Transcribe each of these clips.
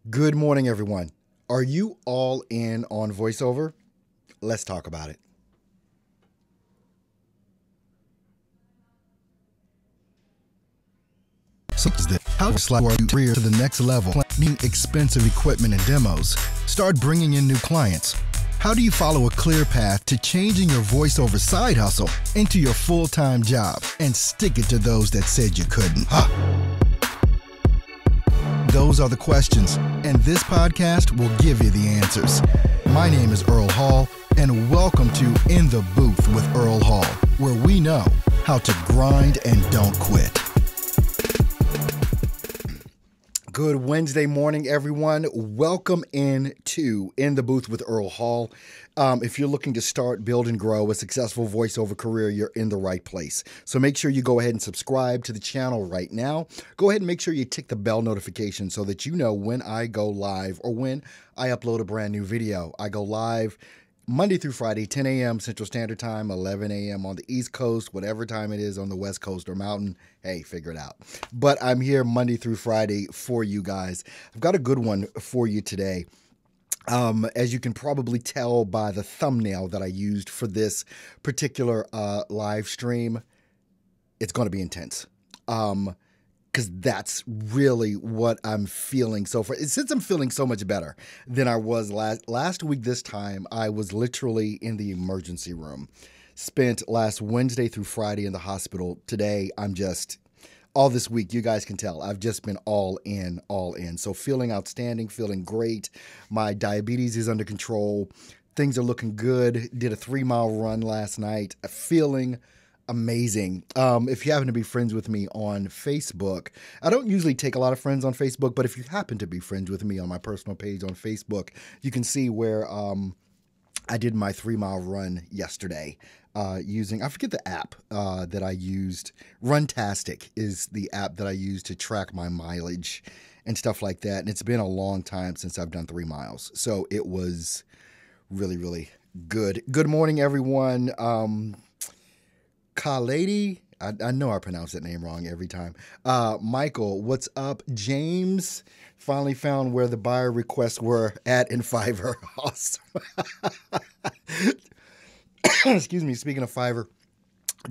Good morning, everyone. Are you all in on voiceover? Let's talk about it. So is this how to slide your career to the next level? Planning expensive equipment and demos. Start bringing in new clients. How do you follow a clear path to changing your voiceover side hustle into your full-time job and stick it to those that said you couldn't? Those are the questions, and this podcast will give you the answers. My name is Earl Hall, and welcome to In the Booth with Earl Hall, where we know how to grind and don't quit. Good Wednesday morning, everyone. Welcome in the Booth with Earl Hall. If you're looking to start, build, and grow a successful voiceover career, you're in the right place. So make sure you go ahead and subscribe to the channel right now. Go ahead and make sure you tick the bell notification so that you know when I go live or when I upload a brand new video. I go live Monday through Friday, 10 a.m. Central Standard Time, 11 a.m. on the East Coast, whatever time it is on the West Coast or Mountain. Hey, figure it out. But I'm here Monday through Friday for you guys. I've got a good one for you today. As you can probably tell by the thumbnail that I used for this particular live stream, it's going to be intense. Because that's really what I'm feeling so far. Since I'm feeling so much better than I was last week this time, I was literally in the emergency room. Spent last Wednesday through Friday in the hospital. Today, I'm just, all this week, you guys can tell, I've just been all in. So feeling outstanding, feeling great. My diabetes is under control. Things are looking good. Did a 3-mile run last night. Feeling amazing. If you happen to be friends with me on Facebook, I don't usually take a lot of friends on Facebook, but if you happen to be friends with me on my personal page on Facebook, you can see where I did my 3-mile run yesterday using, I forget the app that I used. Runtastic is the app that I used to track my mileage and stuff like that. And it's been a long time since I've done 3 miles. So it was really, really good. Good morning, everyone. Kalady, I know I pronounce that name wrong every time. Michael, what's up? James finally found where the buyer requests were at in Fiverr. Awesome. Excuse me. Speaking of Fiverr,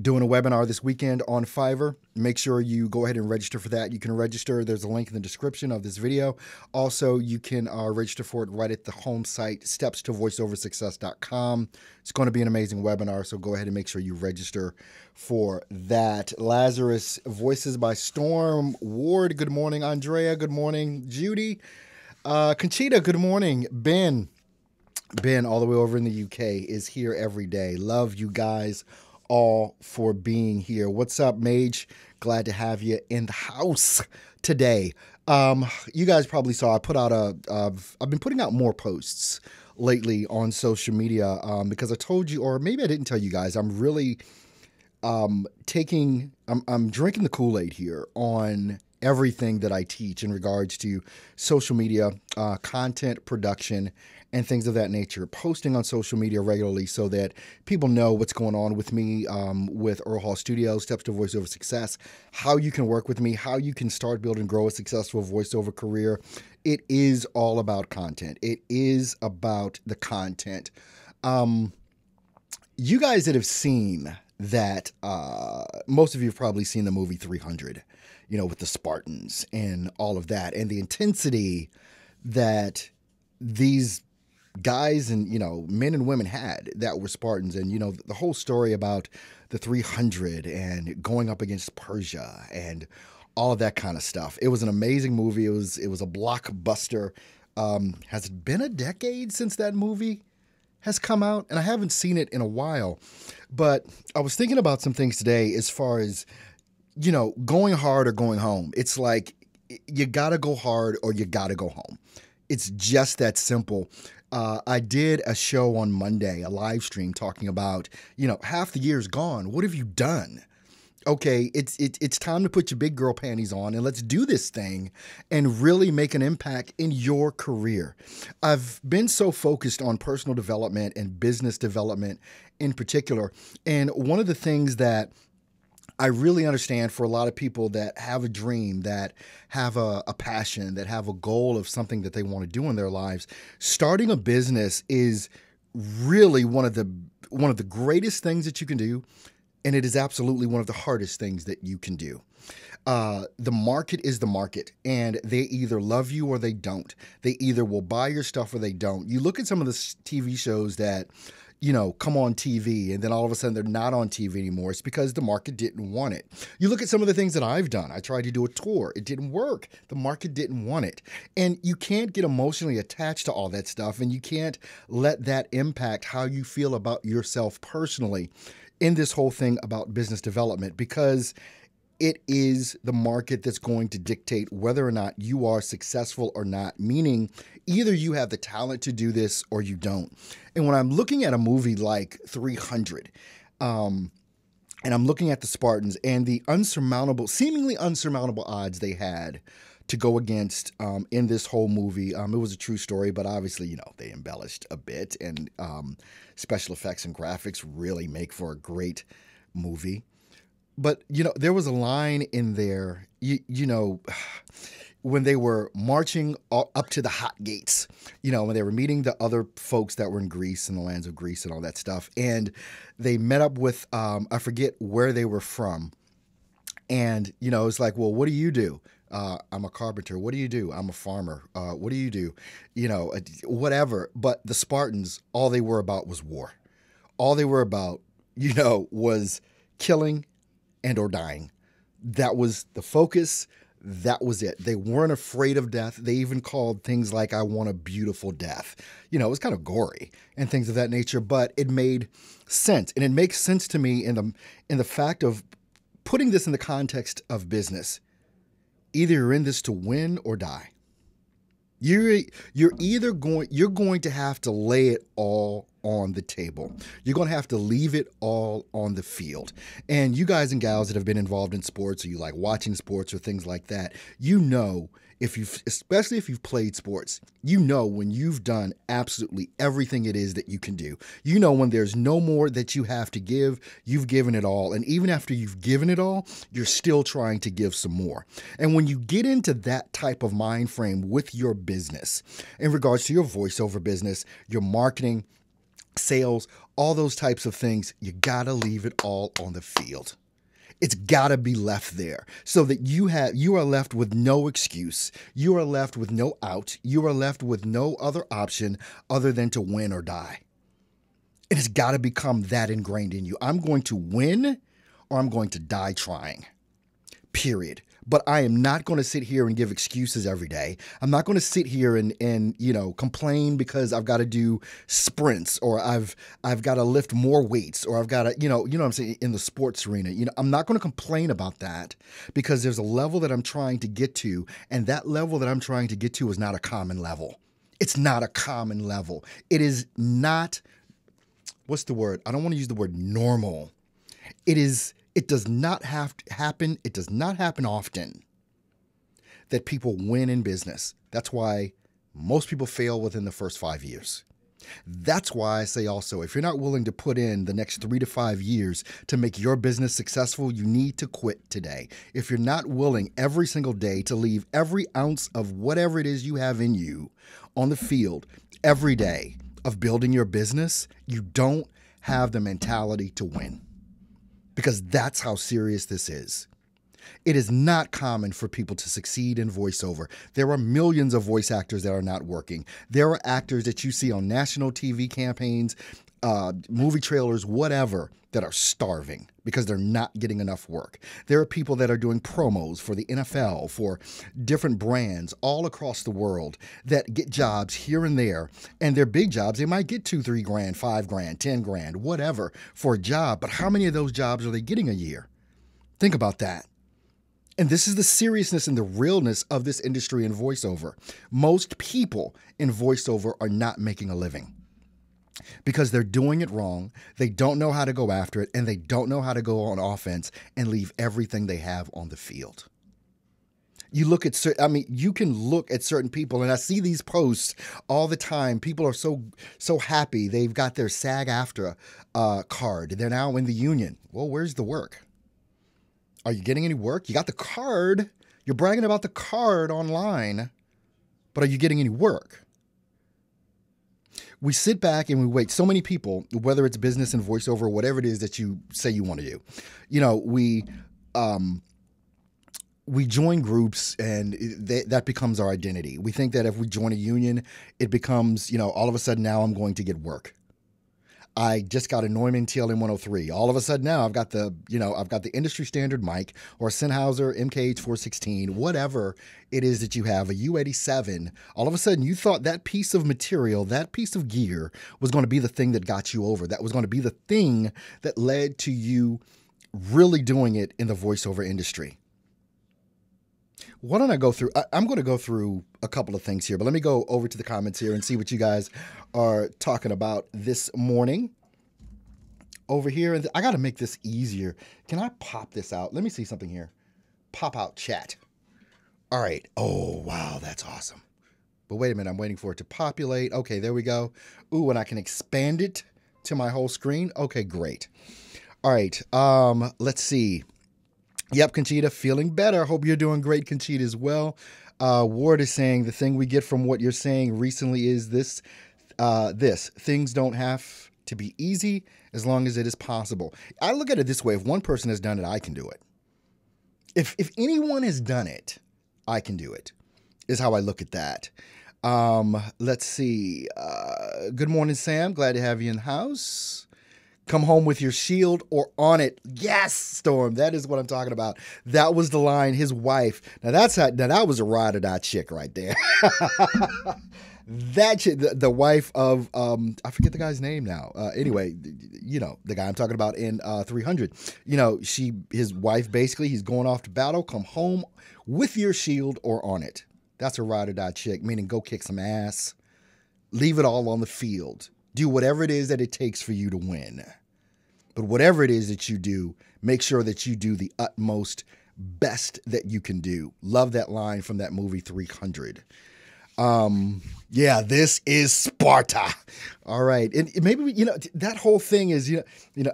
doing a webinar this weekend on Fiverr. Make sure you go ahead and register for that. You can register. There's a link in the description of this video. Also, you can register for it right at the home site, stepstovoiceoversuccess.com. It's going to be an amazing webinar, so go ahead and make sure you register for that. Lazarus, Voices by Storm. Ward, good morning. Andrea, good morning. Judy. Conchita, good morning. Ben, all the way over in the UK, is here every day. Love you guys all for being here. What's up, Mage? Glad to have you in the house today. You guys probably saw I put out I've been putting out more posts lately on social media because I told you, or maybe I didn't tell you guys, I'm really I'm drinking the Kool-Aid here on everything that I teach in regards to social media, content production, and things of that nature. Posting on social media regularly so that people know what's going on with me, with Earl Hall Studios, Steps to Voiceover Success, how you can work with me, how you can start, build, and grow a successful voiceover career. It is all about content. It is about the content. You guys that have seen that, most of you have probably seen the movie 300, with the Spartans and all of that, and the intensity that these guys and, men and women had that were Spartans, and, the whole story about the 300 and going up against Persia and all of that kind of stuff. It was an amazing movie. It was a blockbuster. Has it been a decade since that movie has come out? And I haven't seen it in a while, but I was thinking about some things today as far as, going hard or going home. It's like, you gotta go hard or you gotta go home. It's just that simple. I did a show on Monday, a live stream talking about, half the year's gone. What have you done? Okay, it's time to put your big girl panties on and let's do this thing and really make an impact in your career. I've been so focused on personal development and business development in particular. And one of the things that I really understand for a lot of people that have a dream, that have a passion, that have a goal of something that they want to do in their lives. Starting a business is really one of the greatest things that you can do, and it is absolutely one of the hardest things that you can do. The market is the market, and they either love you or they don't. They either will buy your stuff or they don't. You look at some of the TV shows that, come on TV, and then all of a sudden they're not on TV anymore. It's because the market didn't want it. You look at some of the things that I've done. I tried to do a tour. It didn't work. The market didn't want it. And you can't get emotionally attached to all that stuff, and you can't let that impact how you feel about yourself personally in this whole thing about business development, because it is the market that's going to dictate whether or not you are successful or not, meaning either you have the talent to do this or you don't. And when I'm looking at a movie like 300, and I'm looking at the Spartans and the seemingly unsurmountable odds they had to go against in this whole movie. It was a true story, but obviously, they embellished a bit, and special effects and graphics really make for a great movie. But, there was a line in there, when they were marching up to the hot gates, when they were meeting the other folks that were in Greece and the lands of Greece and all that stuff. And they met up with, I forget where they were from. And, it's like, well, what do you do? I'm a carpenter. What do you do? I'm a farmer. What do you do? Whatever. But the Spartans, all they were about was war. All they were about, was killing and or dying. That was the focus. That was it. They weren't afraid of death. They even called things like, I want a beautiful death. It was kind of gory and things of that nature, but it made sense. And it makes sense to me in the fact of putting this in the context of business. Either you're in this to win or die. You're going to have to lay it all on the table. You're going to have to leave it all on the field. And you guys and gals that have been involved in sports, or you like watching sports or things like that, especially if you've played sports, when you've done absolutely everything it is that you can do. When there's no more that you have to give, you've given it all. And even after you've given it all, you're still trying to give some more. And when you get into that type of mind frame with your business, in regards to your voiceover business, your marketing, sales, all those types of things, you gotta leave it all on the field. It's gotta be left there so that you are left with no excuse. You are left with no out. You are left with no other option other than to win or die. And it's gotta become that ingrained in you. I'm going to win or I'm going to die trying. Period. But I am not going to sit here and give excuses every day. I'm not going to sit here and complain because I've got to do sprints, or I've got to lift more weights, or I've got to, what I'm saying, in the sports arena. I'm not going to complain about that, because there's a level that I'm trying to get to, and that level that I'm trying to get to is not a common level. It's not a common level. It is not, what's the word? I don't want to use the word normal. It does not have to happen. It does not happen often that people win in business. That's why most people fail within the first 5 years. That's why I say also, if you're not willing to put in the next 3 to 5 years to make your business successful, you need to quit today. If you're not willing every single day to leave every ounce of whatever it is you have in you on the field every day of building your business, you don't have the mentality to win. Because that's how serious this is. It is not common for people to succeed in voiceover. There are millions of voice actors that are not working. There are actors that you see on national TV campaigns, movie trailers, whatever, that are starving because they're not getting enough work. There are people that are doing promos for the NFL, for different brands all across the world that get jobs here and there, and they're big jobs. They might get $2, $3 grand, $5 grand, $10 grand, whatever for a job. But how many of those jobs are they getting a year? Think about that. And this is the seriousness and the realness of this industry in voiceover. Most people in voiceover are not making a living because they're doing it wrong. They don't know how to go after it, and they don't know how to go on offense and leave everything they have on the field. You can look at certain people, and I see these posts all the time. People are so happy. They've got their SAG-AFTRA card. They're now in the union. Well, where's the work? Are you getting any work? You got the card. You're bragging about the card online, but are you getting any work? We sit back and we wait. So many people, whether it's business and voiceover or whatever it is that you say you want to do, we join groups and that becomes our identity. We think that if we join a union, it becomes, all of a sudden now I'm going to get work. I just got a Neumann TLM 103. All of a sudden now I've got the industry standard mic or a Sennheiser MKH 416, whatever it is that you have, a U87. All of a sudden you thought that piece of material, that piece of gear was going to be the thing that got you over. That was going to be the thing that led to you really doing it in the voiceover industry. Why don't I go through? I'm going to go through a couple of things here, but let me go over to the comments here and see what you guys are talking about this morning. Over here, and I got to make this easier. Can I pop this out? Let me see something here. Pop out chat. All right. Oh, wow, that's awesome. But wait a minute, I'm waiting for it to populate. Okay, there we go. Ooh, and I can expand it to my whole screen. Okay, great. All right, let's see. Yep, Conchita, feeling better. Hope you're doing great, Conchita, as well. Ward is saying the thing we get from what you're saying recently is this. Things don't have to be easy as long as it is possible. I look at it this way. If one person has done it, I can do it. If anyone has done it, I can do it, is how I look at that. Let's see. Good morning, Sam. Glad to have you in the house. Come home with your shield or on it. Yes, Storm. That is what I'm talking about. That was the line. His wife. Now that was a ride or die chick right there. That chick, the wife of I forget the guy's name now. Anyway, the guy I'm talking about in 300. His wife basically. He's going off to battle. Come home with your shield or on it. That's a ride or die chick. Meaning, go kick some ass. Leave it all on the field. Do whatever it is that it takes for you to win. But whatever it is that you do, make sure that you do the utmost best that you can do. Love that line from that movie 300. Yeah, this is Sparta. All right. And maybe, that whole thing is,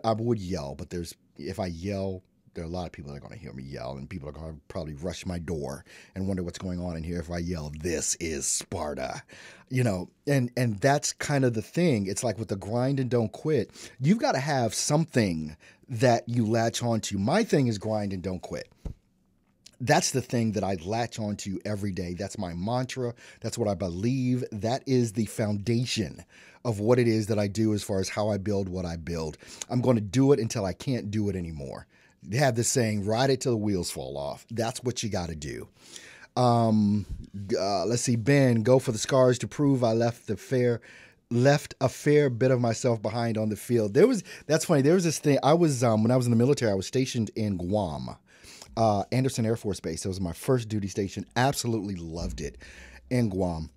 I would yell, but if I yell, there are a lot of people that are going to hear me yell, and people are going to probably rush my door and wonder what's going on in here if I yell, "This is Sparta," and that's kind of the thing. It's like with the grind and don't quit. You've got to have something that you latch onto. My thing is grind and don't quit. That's the thing that I latch onto every day. That's my mantra. That's what I believe. That is the foundation of what it is that I do as far as how I build what I build. I'm going to do it until I can't do it anymore. They have this saying, ride it till the wheels fall off. That's what you got to do. Let's see, Ben, go for the scars to prove I left a fair bit of myself behind on the field. That's funny. There was this thing. I was, when I was in the military, I was stationed in Guam, Anderson Air Force Base. That was my first duty station. Absolutely loved it in Guam.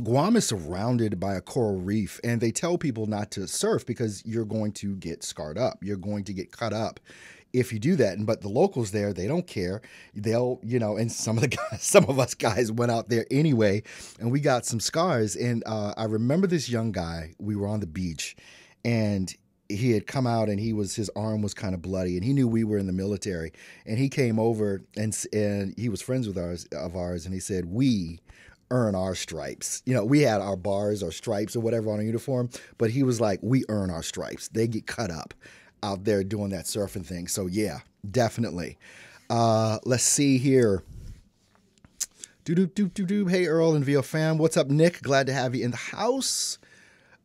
Guam is surrounded by a coral reef, and they tell people not to surf because you're going to get scarred up. You're going to get cut up if you do that. But the locals there, they don't care. They'll, and some of us guys went out there anyway, and we got some scars. And I remember this young guy, we were on the beach, and he had come out and his arm was kind of bloody, and he knew we were in the military, and he came over and he was friends with ours, and he said, "We earn our stripes." We had our bars or stripes or whatever on our uniform, but he was like, "We earn our stripes." They get cut up out there doing that surfing thing. So yeah, definitely. Let's see here. Hey, Earl and VO fam. What's up, Nick? Glad to have you in the house.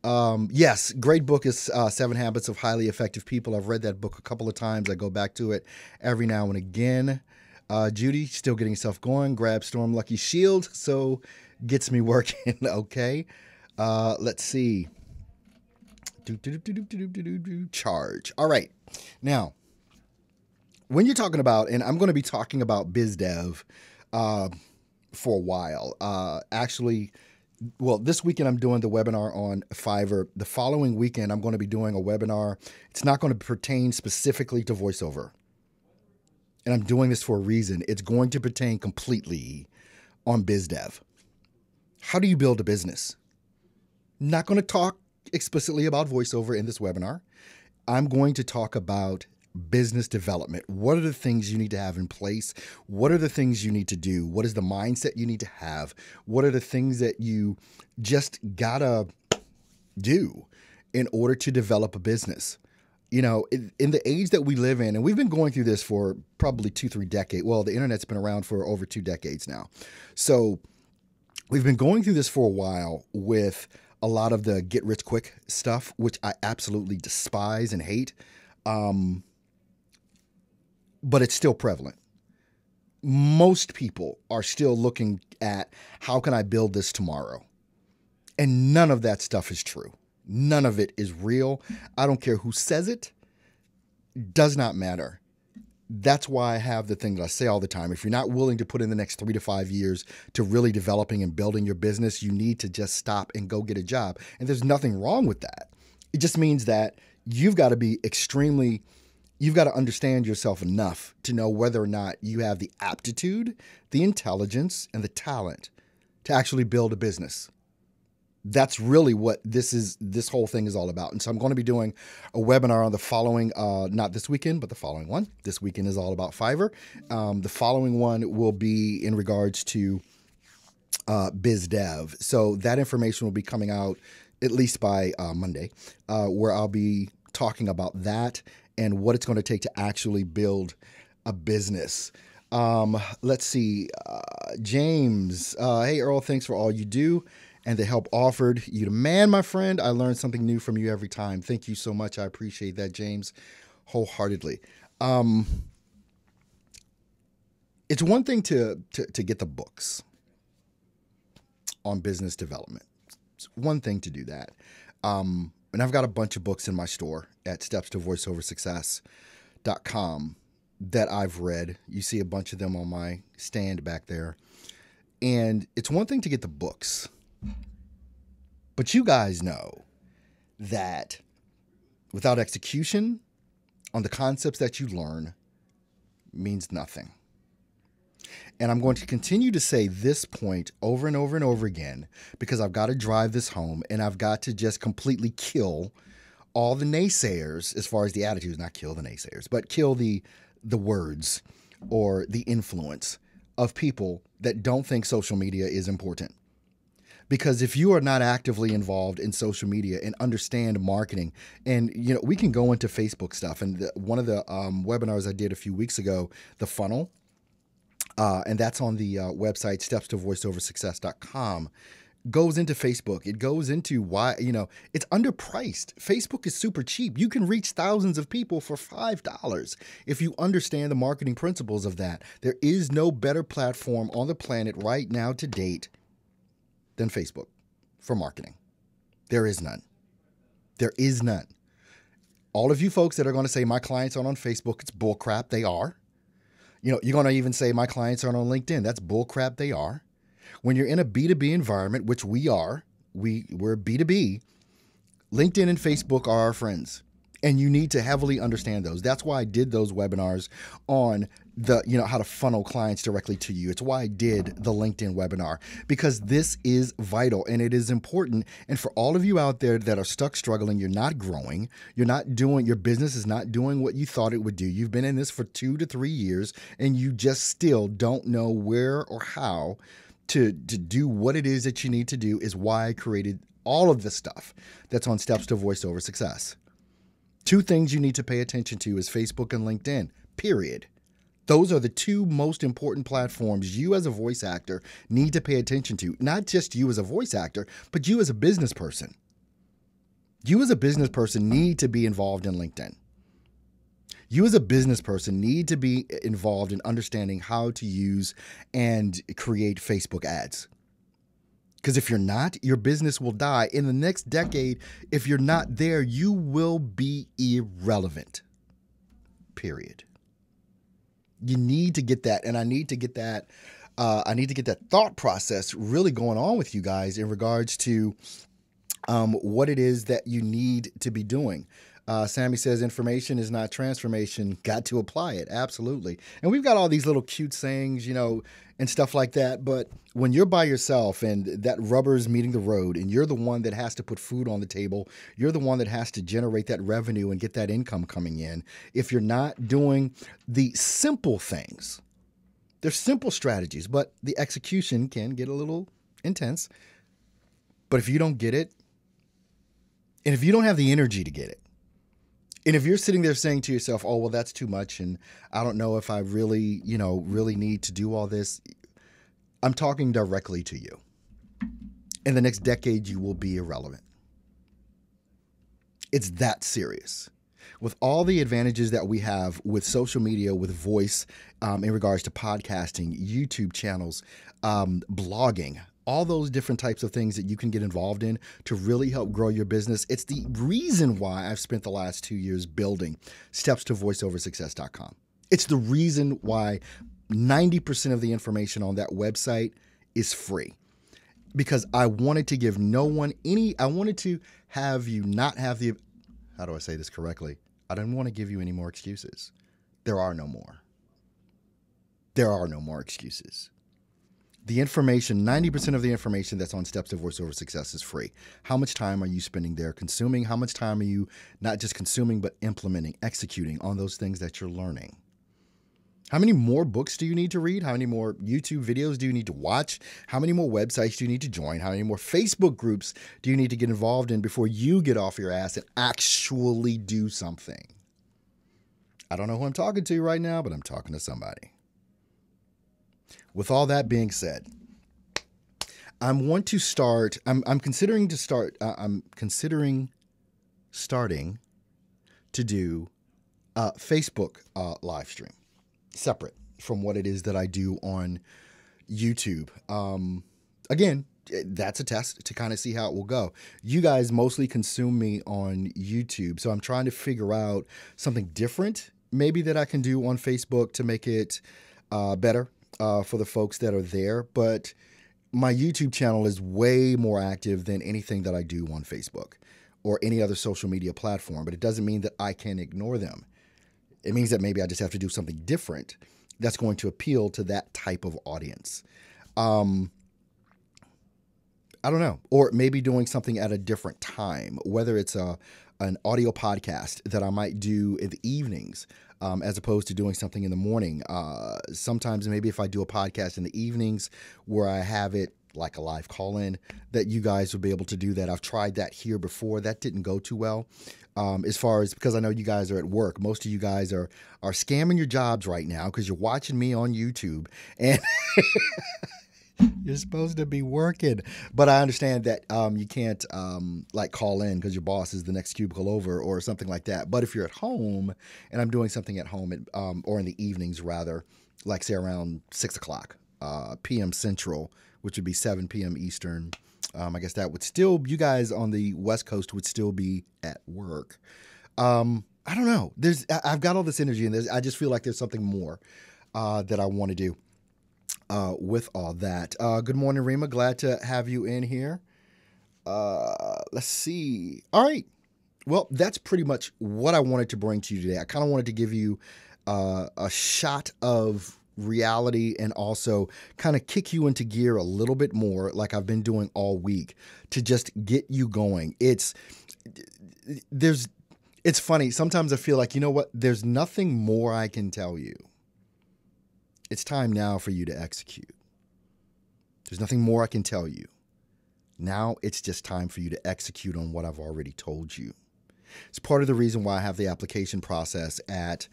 Yes, great book is 7 Habits of Highly Effective People. I've read that book a couple of times. I go back to it every now and again. Judy, still getting yourself going. Grab Storm Lucky Shield, so gets me working. Okay. Let's see. Charge. All right. Now, when you're talking about, and I'm going to be talking about BizDev for a while. Actually, this weekend I'm doing the webinar on Fiverr. The following weekend I'm going to be doing a webinar. It's not going to pertain specifically to voiceover. And I'm doing this for a reason. It's going to pertain completely on BizDev. How do you build a business? Not going to talk explicitly about voiceover in this webinar. I'm going to talk about business development. What are the things you need to have in place? What are the things you need to do? What is the mindset you need to have? What are the things that you just gotta do in order to develop a business? You know, in the age that we live in, and we've been going through this for probably 2-3 decades. Well, the internet's been around for over 2 decades now. So we've been going through this for a while with a lot of the get rich quick stuff, which I absolutely despise and hate. But it's still prevalent. Most people are still looking at how can I build this tomorrow? And none of that stuff is true. None of it is real. I don't care who says it. Does not matter. That's why I have the thing that I say all the time. If you're not willing to put in the next 3 to 5 years to really developing and building your business, you need to just stop and go get a job. And there's nothing wrong with that. It just means that you've got to understand yourself enough to know whether or not you have the aptitude, the intelligence, and the talent to actually build a business. That's really what this whole thing is all about. And so I'm going to be doing a webinar on the following, not this weekend, but the following one. This weekend is all about Fiverr. The following one will be in regards to biz dev. So that information will be coming out at least by Monday, where I'll be talking about that and what it's going to take to actually build a business. Let's see. James, hey, Earl, thanks for all you do and the help offered. You the man, my friend. I learn something new from you every time. Thank you so much. I appreciate that, James, wholeheartedly. It's one thing to get the books on business development. It's one thing to do that. And I've got a bunch of books in my store at stepstovoiceoversuccess.com that I've read. You see a bunch of them on my stand back there. And it's one thing to get the books. But you guys know that without execution on the concepts that you learn means nothing. And I'm going to continue to say this point over and over and over again because I've got to drive this home and I've got to just completely kill all the naysayers as far as the attitudes, not kill the naysayers, but kill the words or the influence of people that don't think social media is important. Because if you are not actively involved in social media and understand marketing, and we can go into Facebook stuff. And one of the webinars I did a few weeks ago, the funnel, and that's on the website stepstovoiceoversuccess.com, goes into Facebook. It goes into why it's underpriced. Facebook is super cheap. You can reach thousands of people for $5 if you understand the marketing principles of that. There is no better platform on the planet right now to date than Facebook for marketing. There is none. There is none. All of you folks that are going to say my clients aren't on Facebook, it's bullcrap. They are. You're going to even say my clients aren't on LinkedIn. That's bullcrap. They are. When you're in a B2B environment, which we are, we're B2B, LinkedIn and Facebook are our friends. And you need to heavily understand those. That's why I did those webinars on how to funnel clients directly to you. It's why I did the LinkedIn webinar, because this is vital and it is important. And for all of you out there that are stuck struggling, you're not growing, your business is not doing what you thought it would do. You've been in this for 2 to 3 years and you just still don't know where or how to do what it is that you need to do, is why I created all of the stuff that's on Steps to Voice Over Success. 2 things you need to pay attention to is Facebook and LinkedIn, period. Those are the 2 most important platforms you as a voice actor need to pay attention to. Not just you as a voice actor, but you as a business person. You as a business person need to be involved in LinkedIn. You as a business person need to be involved in understanding how to use and create Facebook ads. Because if you're not, your business will die. In the next decade, if you're not there, you will be irrelevant. Period. You need to get that. And I need to get that. I need to get that thought process really going on with you guys in regards to what it is that you need to be doing. Sammy says information is not transformation. Got to apply it. Absolutely. And we've got all these little cute sayings, and stuff like that. But when you're by yourself and that rubber's meeting the road and you're the one that has to put food on the table, you're the one that has to generate that revenue and get that income coming in. If you're not doing the simple things, they're simple strategies, but the execution can get a little intense. But if you don't get it, and if you don't have the energy to get it, and if you're sitting there saying to yourself, oh, well, that's too much, and I don't know if I really, really need to do all this, I'm talking directly to you. In the next decade, you will be irrelevant. It's that serious. With all the advantages that we have with social media, with voice, in regards to podcasting, YouTube channels, blogging, all those different types of things that you can get involved in to really help grow your business. It's the reason why I've spent the last 2 years building stepstovoiceoversuccess.com. It's the reason why 90% of the information on that website is free. Because I wanted to give no one I wanted to have you not have how do I say this correctly? I didn't want to give you any more excuses. There are no more. There are no more excuses. The information, 90% of the information that's on Steps to Voice Over Success is free. How much time are you spending there consuming? How much time are you not just consuming, but implementing, executing on those things that you're learning? How many more books do you need to read? How many more YouTube videos do you need to watch? How many more websites do you need to join? How many more Facebook groups do you need to get involved in before you get off your ass and actually do something? I don't know who I'm talking to right now, but I'm talking to somebody. With all that being said, I'm considering starting to do a Facebook live stream, separate from what it is that I do on YouTube. Again, that's a test to kind of see how it will go. You guys mostly consume me on YouTube, so I'm trying to figure out something different maybe that I can do on Facebook to make it better for the folks that are there. But my YouTube channel is way more active than anything that I do on Facebook or any other social media platform. But it doesn't mean that I can ignore them. It means that maybe I just have to do something different that's going to appeal to that type of audience. I don't know. Or maybe doing something at a different time, whether it's an audio podcast that I might do in the evenings, as opposed to doing something in the morning. Sometimes maybe if I do a podcast in the evenings where I have it like a live call-in, that you guys will be able to do that. I've tried that here before. That didn't go too well. As far as, because I know you guys are at work. Most of you guys are scamming your jobs right now because you're watching me on YouTube and you're supposed to be working. But I understand that you can't like call in because your boss is the next cubicle over or something like that. But if you're at home and I'm doing something at home or in the evenings rather, like say around 6 o'clock p.m. Central, which would be 7 p.m. Eastern. I guess that would still, you guys on the West Coast would still be at work. I don't know. I've got all this energy and I just feel like there's something more that I want to do with all that. Good morning, Rima. Glad to have you in here. Let's see. All right. Well, that's pretty much what I wanted to bring to you today. I kind of wanted to give you a shot of reality and also kind of kick you into gear a little bit more like I've been doing all week to just get you going. It's funny. Sometimes I feel like, you know what? There's nothing more I can tell you. It's time now for you to execute. There's nothing more I can tell you. Now it's just time for you to execute on what I've already told you. It's part of the reason why I have the application process at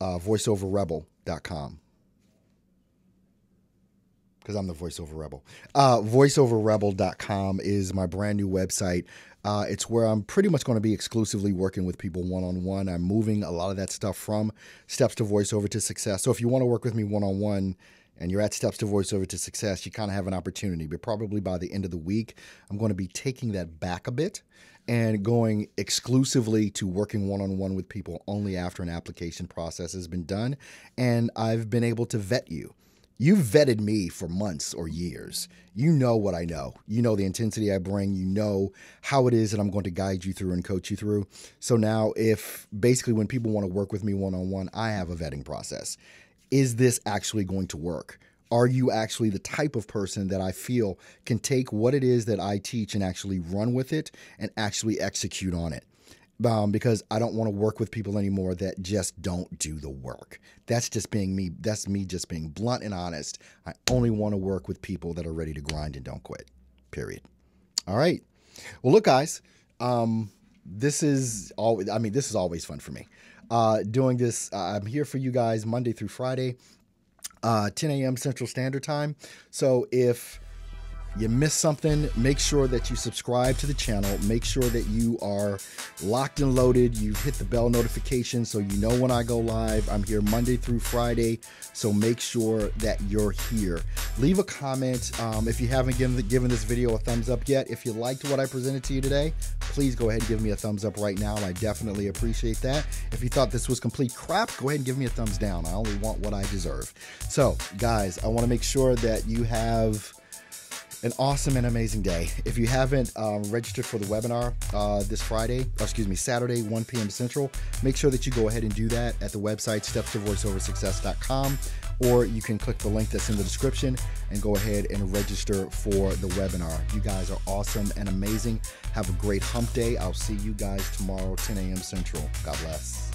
voiceoverrebel.com. Because I'm the voiceover rebel. Voiceoverrebel.com is my brand new website. It's where I'm pretty much going to be exclusively working with people one-on-one. I'm moving a lot of that stuff from Steps to Voice Over to Success. So if you want to work with me one-on-one and you're at Steps to Voice Over to Success, you kind of have an opportunity. But probably by the end of the week, I'm going to be taking that back a bit and going exclusively to working one-on-one with people only after an application process has been done. And I've been able to vet you You've vetted me for months or years. You know what I know. You know the intensity I bring. You know how it is that I'm going to guide you through and coach you through. So now if basically when people want to work with me one-on-one, I have a vetting process. Is this actually going to work? Are you actually the type of person that I feel can take what it is that I teach and actually run with it and actually execute on it? Because I don't want to work with people anymore that just don't do the work. That's just being me. That's me just being blunt and honest. I only want to work with people that are ready to grind and don't quit, period. All right. Well, look, guys, this is always fun for me. Doing this, I'm here for you guys Monday through Friday, 10 a.m. Central Standard Time. So if you missed something, make sure that you subscribe to the channel. Make sure that you are locked and loaded. You've hit the bell notification so you know when I go live. I'm here Monday through Friday, so make sure that you're here. Leave a comment if you haven't given this video a thumbs up yet. If you liked what I presented to you today, please go ahead and give me a thumbs up right now. I definitely appreciate that. If you thought this was complete crap, go ahead and give me a thumbs down. I only want what I deserve. So, guys, I want to make sure that you have an awesome and amazing day. If you haven't registered for the webinar this Saturday, 1 p.m. Central, make sure that you go ahead and do that at the website, stepstovoiceoversuccess.com, or you can click the link that's in the description and go ahead and register for the webinar. You guys are awesome and amazing. Have a great hump day. I'll see you guys tomorrow, 10 a.m. Central. God bless.